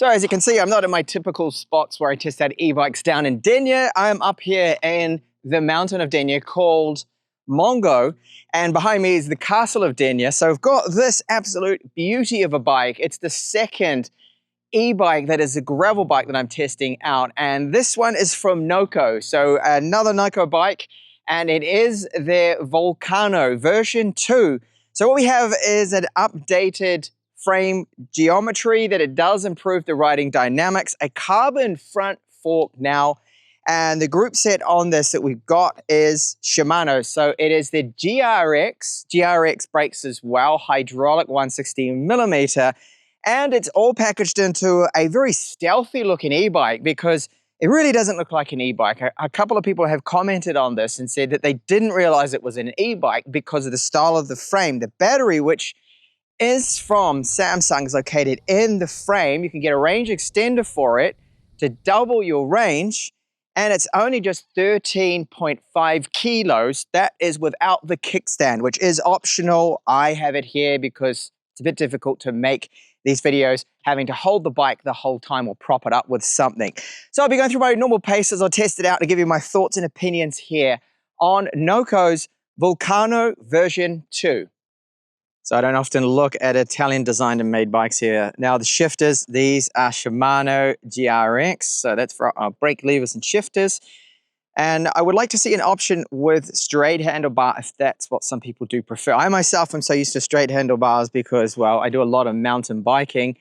So as you can see, I'm not in my typical spots where I test out e-bikes down in Denia. I'm up here in the mountain of Denia called Mongo, and behind me is the castle of Denia. So I've got this absolute beauty of a bike. It's the second e-bike that is a gravel bike that I'm testing out, and this one is from NOKO. So another NOKO bike, and it is their Volcano version 2. So what we have is an updated frame geometry that it does improve the riding dynamics, a carbon front fork now, and the group set on this that we've got is Shimano. So it is the GRX brakes as well, hydraulic 160mm, and it's all packaged into a very stealthy looking e-bike because it really doesn't look like an e-bike. A couple of people have commented on this and said that they didn't realize it was an e-bike because of the style of the frame. The battery, which is from Samsung, is located in the frame. You can get a range extender for it to double your range, and it's only just 13.5 kilos. That is without the kickstand, which is optional. I have it here because it's a bit difficult to make these videos having to hold the bike the whole time or prop it up with something. So I'll be going through my normal paces. I'll test it out to give you my thoughts and opinions here on NOKO's Vulcano version 2. So I don't often look at Italian designed and made bikes here. Now the shifters, these are Shimano GRX. So that's for our brake levers and shifters. And I would like to see an option with straight handlebar if that's what some people do prefer. I myself am so used to straight handlebars because, well, I do a lot of mountain biking,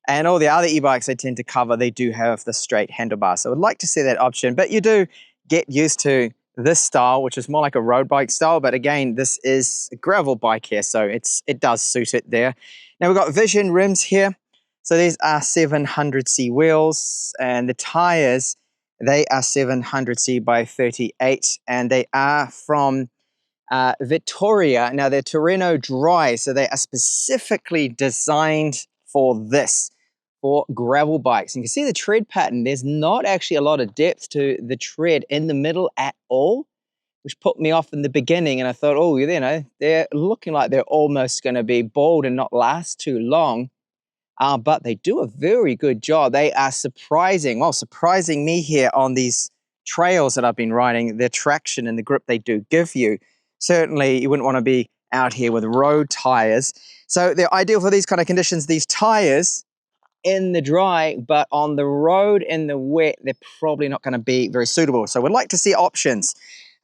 and all the other e-bikes I tend to cover, they do have the straight handlebar. So I would like to see that option, but you do get used to this style, which is more like a road bike style. But again, this is a gravel bike here, so it does suit it there. Now we've got Vision rims here. So these are 700C wheels, and the tires, they are 700C by 38, and they are from Vittoria. Now they're Torino dry, so they are specifically designed for this, for gravel bikes. And you can see the tread pattern. There's not actually a lot of depth to the tread in the middle at all, which put me off in the beginning. And I thought, oh, you know, they're looking like they're almost going to be bald and not last too long. But they do a very good job. They are surprising me here on these trails that I've been riding, the traction and the grip they do give you. Certainly, you wouldn't want to be out here with road tires. So they're ideal for these kind of conditions. These tires in the dry, but on the road in the wet, they're probably not going to be very suitable. So we'd like to see options.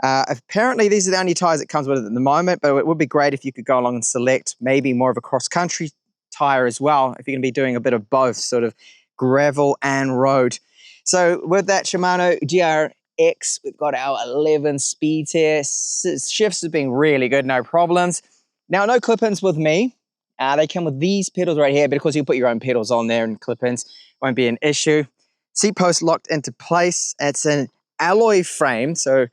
Apparently, these are the only tires it comes with at the moment, but it would be great if you could go along and select maybe more of a cross-country tire as well, if you're going to be doing a bit of both, sort of gravel and road. So with that Shimano GRX, we've got our 11 speeds here. Shifts have been really good, no problems. Now, no clip-ins with me. They come with these pedals right here, but of course you put your own pedals on there and clip-ins won't be an issue. Seat post locked into place. It's an alloy frame, so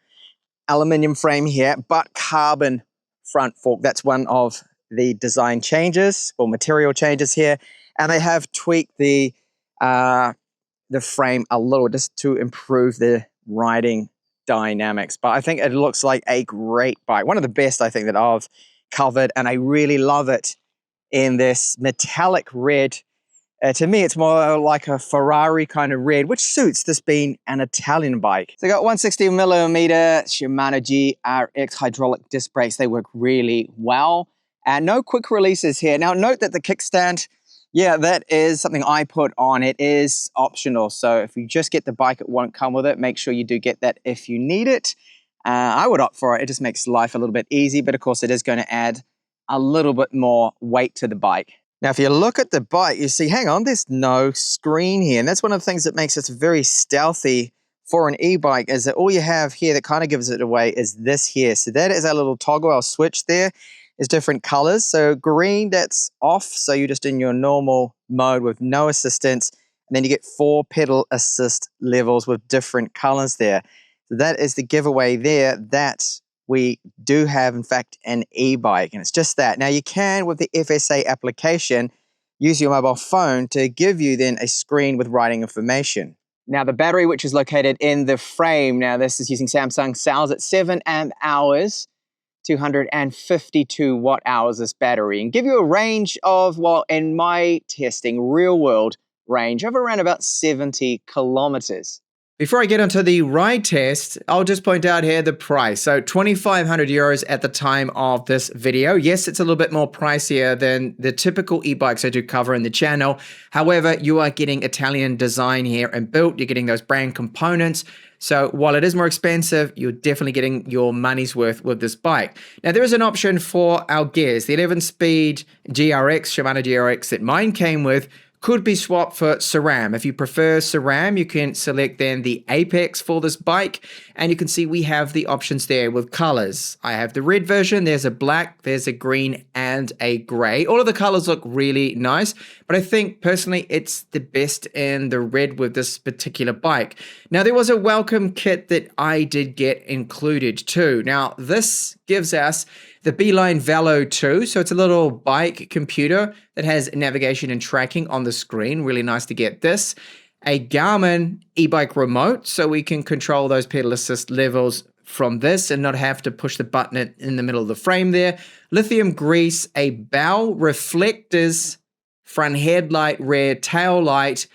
aluminium frame here, but carbon front fork. That's one of the design changes or material changes here. And they have tweaked the frame a little just to improve the riding dynamics. But I think it looks like a great bike. One of the best I think that I've covered, and I really love it in this metallic red. To me, it's more like a Ferrari kind of red, which suits this being an Italian bike. So I got 160mm Shimano GRX hydraulic disc brakes. They work really well. And no quick releases here. Now note that the kickstand, yeah, that is something I put on. It is optional. So if you just get the bike, it won't come with it. Make sure you do get that if you need it. I would opt for it. It just makes life a little bit easy, but of course it is going to add a little bit more weight to the bike. Now, if you look at the bike, you see, hang on, there's no screen here. And that's one of the things that makes this very stealthy for an e-bike, is that all you have here that kind of gives it away is this here. So that is our little toggle, our switch there. There's different colors. So green, that's off. So you're just in your normal mode with no assistance. And then you get 4 pedal assist levels with different colors there. So that is the giveaway there that we do have, in fact, an e-bike, and it's just that. Now you can, with the FSA application, use your mobile phone to give you then a screen with riding information. Now the battery, which is located in the frame, now this is using Samsung cells at 7 amp hours, 252 watt hours this battery, and give you a range of, well, in my testing, real world, range of around about 70 kilometers. Before I get onto the ride test, I'll just point out here the price. So 2,500 euros at the time of this video. Yes, it's a little bit more pricier than the typical e-bikes I do cover in the channel. However, you are getting Italian design here and built. You're getting those brand components. So while it is more expensive, you're definitely getting your money's worth with this bike. Now, there is an option for our gears. The 11-speed GRX, Shimano GRX that mine came with, could be swapped for SRAM. If you prefer SRAM, you can select then the Apex for this bike. And you can see we have the options there with colors. I have the red version, there's a black, there's a green, and a gray. All of the colors look really nice, but I think personally it's the best in the red with this particular bike. Now, there was a welcome kit that I did get included too. Now, this gives us the Beeline Velo 2, so it's a little bike computer that has navigation and tracking on the screen. Really nice to get this. A Garmin e-bike remote, so we can control those pedal assist levels from this and not have to push the button in the middle of the frame there. Lithium grease, a bow reflectors, front headlight, rear tail light,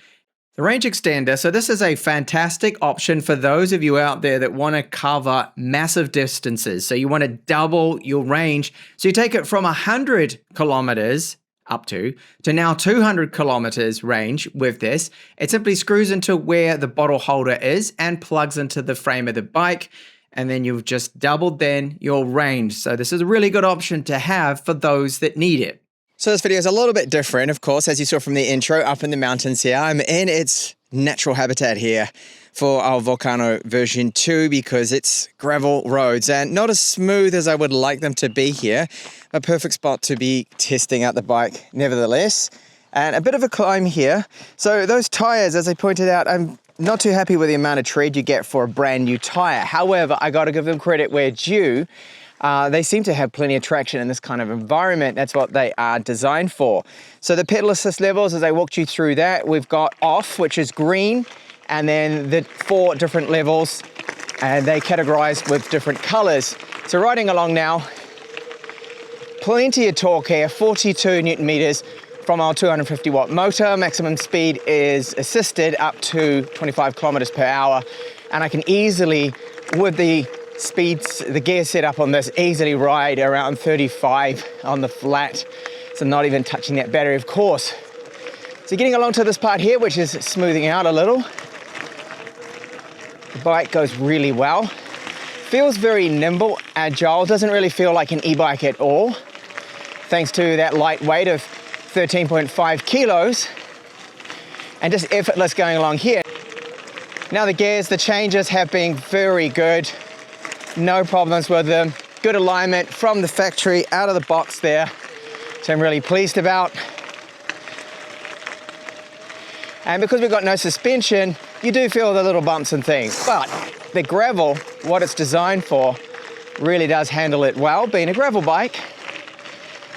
the range extender. So this is a fantastic option for those of you out there that want to cover massive distances. So you want to double your range. So you take it from 100 kilometers up to now 200 kilometers range with this. It simply screws into where the bottle holder is and plugs into the frame of the bike. And then you've just doubled then your range. So this is a really good option to have for those that need it. So this video is a little bit different, of course, as you saw from the intro, up in the mountains here. I'm in its natural habitat here for our Volcano version 2 because it's gravel roads and not as smooth as I would like them to be here. A perfect spot to be testing out the bike nevertheless. And a bit of a climb here. So those tires, as I pointed out, I'm not too happy with the amount of tread you get for a brand new tire. However, I got to give them credit where due. They seem to have plenty of traction in this kind of environment. That's what they are designed for. So the pedal assist levels, as I walked you through that, we've got off, which is green, and then the 4 different levels, and they categorized with different colors. So riding along now, plenty of torque here, 42 Newton meters from our 250 watt motor. Maximum speed is assisted up to 25 kilometers per hour. And I can easily, with the speeds, the gear setup on this, easily ride around 35 on the flat. So not even touching that battery, of course. So getting along to this part here, which is smoothing out a little. The bike goes really well. Feels very nimble, agile, doesn't really feel like an e-bike at all. Thanks to that light weight of 13.5 kilos. And just effortless going along here. Now the gears, the changes have been very good. No problems with them. Good alignment from the factory out of the box there. So I'm really pleased about. And because we've got no suspension, you do feel the little bumps and things. But the gravel, what it's designed for, really does handle it well. Being a gravel bike,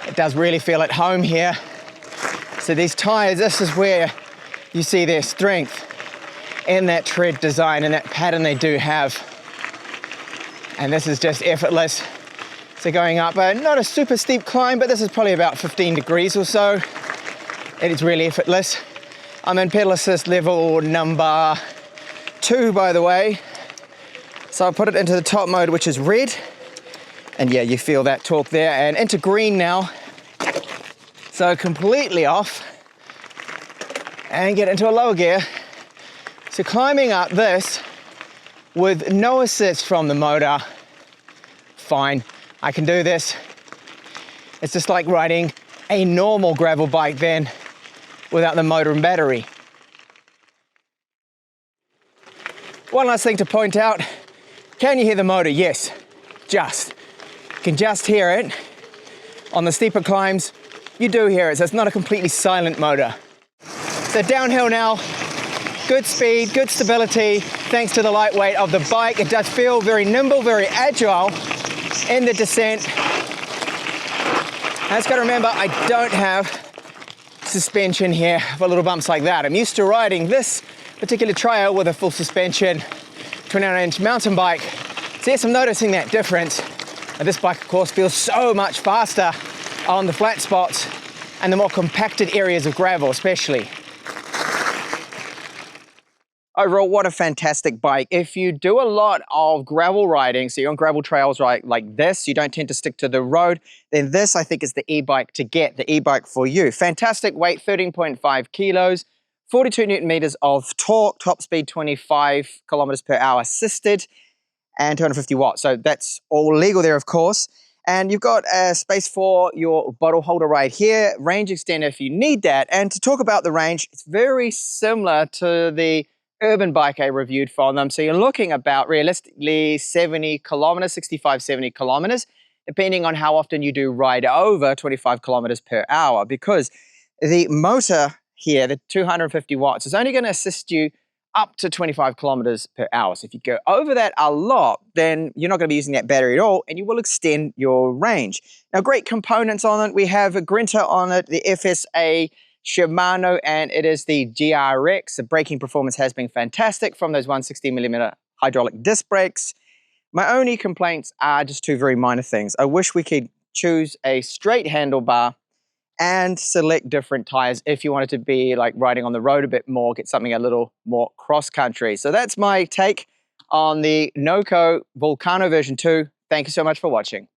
it does really feel at home here. So these tires, this is where you see their strength in that tread design and that pattern they do have. And this is just effortless. So going up, not a super steep climb, but this is probably about 15 degrees or so. It is really effortless. I'm in pedal assist level number 2, by the way. So I put it into the top mode, which is red. And yeah, you feel that torque there. And into green now. So completely off. And get into a lower gear. So climbing up this with no assist from the motor, fine, I can do this. It's just like riding a normal gravel bike then, without the motor and battery. One last thing to point out, can you hear the motor? Yes, just. You can just hear it. On the steeper climbs, you do hear it, so it's not a completely silent motor. So downhill now, good speed, good stability, thanks to the lightweight of the bike. It does feel very nimble, very agile in the descent. I just got to remember, I don't have suspension here for little bumps like that. I'm used to riding this particular trail with a full suspension, 29-inch mountain bike. So yes, I'm noticing that difference. And this bike, of course, feels so much faster on the flat spots and the more compacted areas of gravel, especially. Overall, what a fantastic bike. If you do a lot of gravel riding, so you're on gravel trails like this, you don't tend to stick to the road, then this, I think, is the e-bike to get, the e-bike for you. Fantastic weight, 13.5 kilos, 42 Newton meters of torque, top speed 25 kilometers per hour assisted, and 250 watts. So that's all legal there, of course. And you've got a space for your bottle holder right here, range extender if you need that. And to talk about the range, it's very similar to the urban bike I reviewed for them. So you're looking about realistically 70 kilometers, 65, 70 kilometers, depending on how often you do ride over 25 kilometers per hour, because the motor here, the 250 watts, is only going to assist you up to 25 kilometers per hour. So if you go over that a lot, then you're not going to be using that battery at all, and you will extend your range. Now, great components on it. We have a Grinta on it, the FSA Shimano, and it is the GRX. The braking performance has been fantastic from those 160mm hydraulic disc brakes. My only complaints are just two very minor things. I wish we could choose a straight handlebar and select different tires if you wanted to be like riding on the road a bit more, get something a little more cross-country. So that's my take on the NOKO Vulcano version 2. Thank you so much for watching.